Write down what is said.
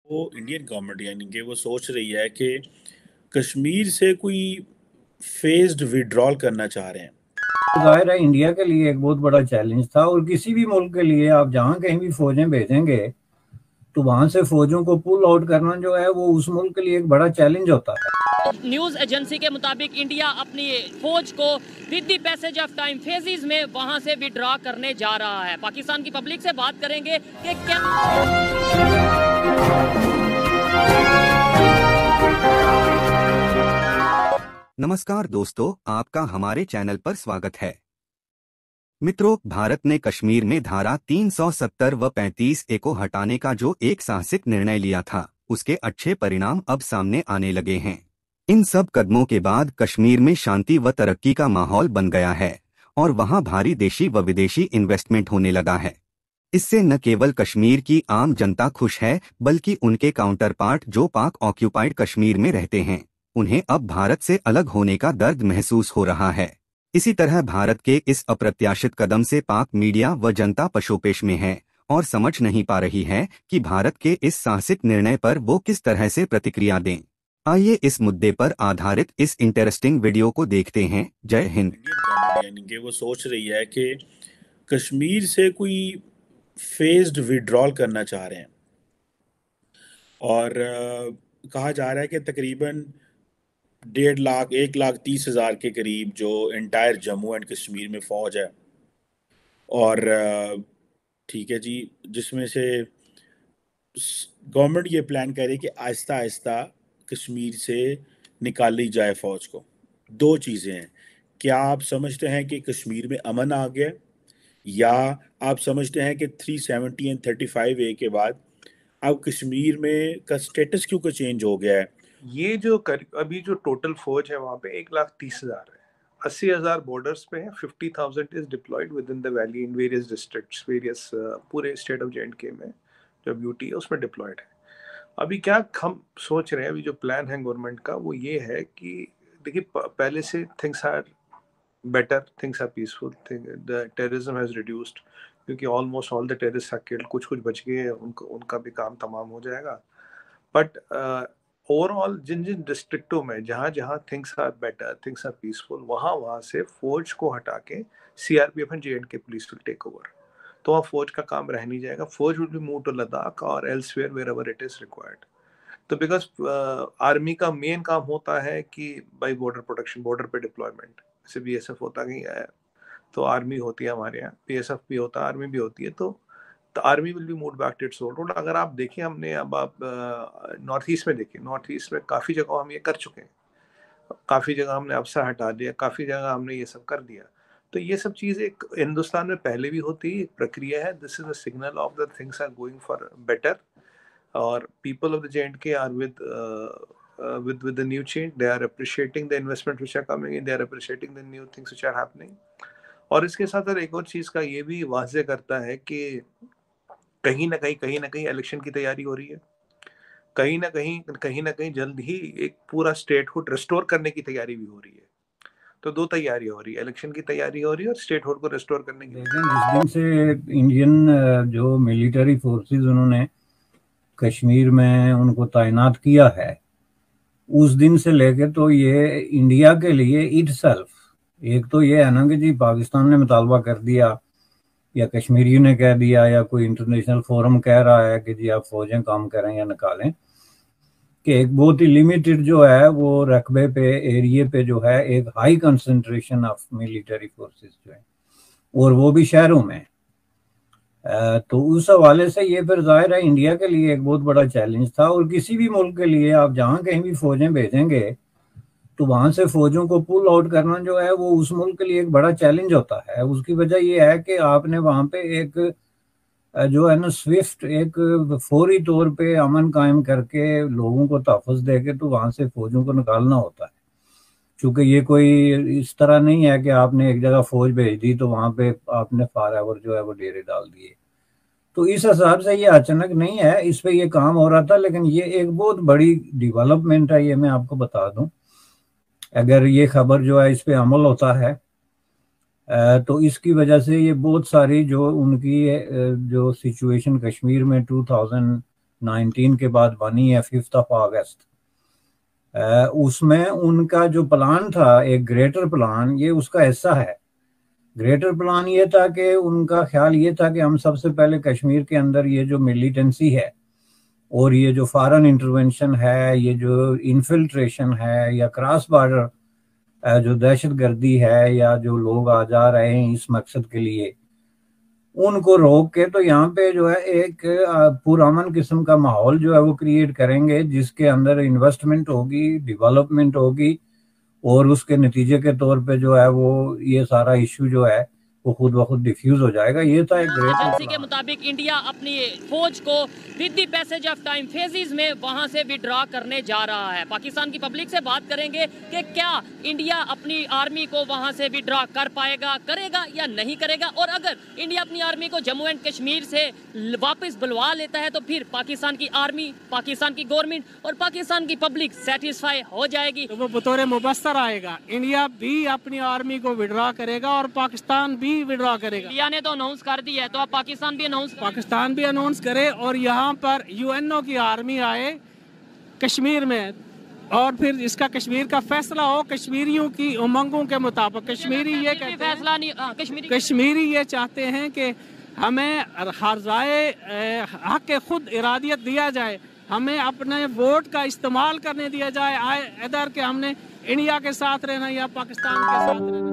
वो Indian government यानी कि वो सोच रही है कि कश्मीर से कोई फेज्ड विड्रॉल करना चाह रहे हैं। जाहिर है इंडिया के लिए एक बहुत बड़ा चैलेंज था और किसी भी मुल्क के लिए आप जहां कहीं भी फौजें भेजेंगे तो वहां से फौजों को पुल आउट करना जो है वो उस मुल्क के लिए एक बड़ा चैलेंज होता है। न्यूज एजेंसी के मुताबिक इंडिया अपनी फौज को with the passage of time phases में वहां से विड्रॉ करने जा रहा है। पाकिस्तान की पब्लिक से बात करेंगे कि क्या नमस्कार दोस्तों, आपका हमारे चैनल पर स्वागत है। मित्रों, भारत ने कश्मीर में धारा 370 व 35A को हटाने का जो एक साहसिक निर्णय लिया था, उसके अच्छे परिणाम अब सामने आने लगे हैं। इन सब कदमों के बाद कश्मीर में शांति व तरक्की का माहौल बन गया है और वहां भारी देशी व विदेशी इन्वेस्टमेंट होने लगा है। इससे न केवल कश्मीर की आम जनता खुश है, बल्कि उनके काउंटरपार्ट जो पाक ऑक्यूपाइड कश्मीर में रहते हैं, उन्हें अब भारत से अलग होने का दर्द महसूस हो रहा है। इसी तरह भारत के इस अप्रत्याशित कदम से पाक मीडिया व जनता पशोपेश में है और समझ नहीं पा रही है कि भारत के इस साहसिक निर्णय पर वो किस तरह से प्रतिक्रिया दें। आइए इस मुद्दे पर आधारित इस इंटरेस्टिंग वीडियो को देखते हैं। जय हिंद। इंडियन गवर्नमेंट यानी कि वो सोच रही है कि कश्मीर से कोई फेज्ड विड्रॉल करना चाह रहे हैं। और कहा जा रहा है कि तकरीबन 1.5 लाख 1,30,000 के करीब जो इंटायर जम्मू एंड कश्मीर में फौज है। और ठीक है जी, जिसमें से गवर्नमेंट ये प्लान कर रही है कि आहिस्ता आहिस्ता कश्मीर से निकाली जाए फौज को। दो चीज़ें हैं, क्या आप समझते हैं कि कश्मीर में अमन आ गया, या आप समझते हैं कि 370 एंड 35A के बाद अब कश्मीर में का स्टेटस क्यों का चेंज हो गया है। ये जो अभी जो टोटल फौज है वहां पे 1,30,000 है। 80,000 बॉर्डर्स पे है। 50,000 is deployed within the valley in various districts, various पूरे स्टेट ऑफ J&K में जो यूटी है उसमें डिप्लॉयड है। अभी क्या हम सोच रहे हैं, अभी जो प्लान है गवर्नमेंट का वो ये है कि देखिए पहले से things are better, things are peaceful, the terrorism has reduced क्योंकि almost all the terrorist are killed. कुछ कुछ बच गए, उनका भी काम तमाम हो जाएगा। बट ओवरऑल जिन जिन डिस्ट्रिक्टों में जहाँ जहाँ things are better, things are peaceful, वहाँ से फौज को हटा के CRPF and J&K police will take over. तो वहाँ फौज का काम रह नहीं जाएगा। फौज will be move to Ladakh और elsewhere wherever it is required. तो बिकॉज आर्मी का मेन काम होता है कि बाई बॉर्डर प्रोटेक्शन, बॉर्डर पे डिप्लॉयमेंट। जैसे BSF होता कहीं है तो आर्मी होती है हमारे यहाँ, PSF भी होता है, आर्मी भी होती है। तो army will be move back to its old road. अगर आप देखें, हमने अब आप नॉर्थ ईस्ट में देखिए, नॉर्थ ईस्ट में काफ़ी जगह हम ये कर चुके हैं। काफ़ी जगह हमने अफसर हटा दिया, काफ़ी जगह हमने ये सब कर दिया। तो ये सब चीज़ एक हिंदुस्तान में पहले भी होती है, एक प्रक्रिया है। This is a signal of the things are going for better और people of the J&K are with the new change. They are appreciating the investment which are coming in. They are appreciating the new things which are happening. और इसके साथ एक और चीज़ का ये भी वाज़े करता है कि कहीं ना कहीं इलेक्शन की तैयारी हो रही है। कहीं ना कहीं जल्द ही एक पूरा स्टेटहुड रिस्टोर करने की तैयारी भी हो रही है। तो दो तैयारी हो रही है, इलेक्शन की तैयारी हो रही है और स्टेटहुड को रिस्टोर करने की। लेकिन जिस दिन से इंडियन जो मिलिट्री फोर्सेस उन्होंने कश्मीर में उनको तैनात किया है, उस दिन से लेके तो ये इंडिया के लिए इटसेल्फ, एक तो ये है ना कि जी पाकिस्तान ने मुतालबा कर दिया या कश्मीरियों ने कह दिया या कोई इंटरनेशनल फोरम कह रहा है कि जी आप फौजें काम करें या निकालें, कि एक बहुत ही लिमिटेड जो है वो रकबे पे, एरिए पे जो है एक high concentration of military forces जो है, और वो भी शहरों में। तो उस हवाले से ये फिर जाहिर है इंडिया के लिए एक बहुत बड़ा चैलेंज था। और किसी भी मुल्क के लिए आप जहां कहीं भी फौजें भेजेंगे तो वहां से फौजों को पुल आउट करना जो है वो उस मुल्क के लिए एक बड़ा चैलेंज होता है। उसकी वजह ये है कि आपने वहां पे एक जो है ना स्विफ्ट, एक फौरी तौर पे अमन कायम करके लोगों को तहफ़्फ़ुज़ देके तो वहां से फौजों को निकालना होता है। क्योंकि ये कोई इस तरह नहीं है कि आपने एक जगह फौज भेज दी तो वहां पे आपने फॉर एवर जो है वो डेरे डाल दिए। तो इस हिसाब से ये अचानक नहीं है, इस पे ये काम हो रहा था। लेकिन ये एक बहुत बड़ी डेवलपमेंट है, ये मैं आपको बता दूं। अगर ये खबर जो है इस पे अमल होता है तो इसकी वजह से ये बहुत सारी जो उनकी जो सिचुएशन कश्मीर में 19 के बाद बनी है 5 अगस्त। उसमें उनका जो प्लान था, एक ग्रेटर प्लान, ये उसका हिस्सा है। ग्रेटर प्लान ये था कि उनका ख्याल ये था कि हम सबसे पहले कश्मीर के अंदर ये जो मिलिटेंसी है और ये जो फॉरेन इंटरवेंशन है, ये जो इन्फिल्ट्रेशन है या क्रॉस बॉर्डर जो दहशतगर्दी है या जो लोग आ जा रहे हैं इस मकसद के लिए, उनको रोक के तो यहाँ पे जो है एक पुरअमन किस्म का माहौल जो है वो क्रिएट करेंगे, जिसके अंदर इन्वेस्टमेंट होगी, डेवलपमेंट होगी, और उसके नतीजे के तौर पे जो है वो ये सारा इश्यू जो है वो खुद ब खुद डिफ्यूज हो जाएगा। ये था एक ग्रेट एजेंसी के मुताबिक इंडिया अपनी फौज को with the passage of time phases में वहां से विड्रॉ करने जा रहा है। पाकिस्तान की पब्लिक से बात करेंगे कि क्या इंडिया अपनी आर्मी को वहां से विड्रॉ कर पाएगा, करेगा या नहीं करेगा, और अगर इंडिया अपनी आर्मी को जम्मू एंड कश्मीर से वापस बुलवा लेता है तो फिर पाकिस्तान की आर्मी, पाकिस्तान की गवर्नमेंट और पाकिस्तान की पब्लिक सेटिस्फाई हो जाएगी। तो वो बतौर मुबस्तर आएगा, इंडिया भी अपनी आर्मी को विड्रॉ करेगा और पाकिस्तान भी विड्रॉ करेगा। इंडिया ने तो अनाउंस कर दिया है, तो अब पाकिस्तान भी अनाउंस करे और यहाँ पर यूएनओ की आर्मी आए कश्मीर में, और फिर इसका कश्मीर का फैसला हो कश्मीरियों की उमंगों के मुताबिक। कश्मीरी ये कहते हैं, कश्मीरी ये चाहते हैं कि हमें हक खुद इरादियत दिया जाए, हमें अपने वोट का इस्तेमाल करने दिया जाए, इधर के हमने इंडिया के साथ रहना या पाकिस्तान के साथ रहना।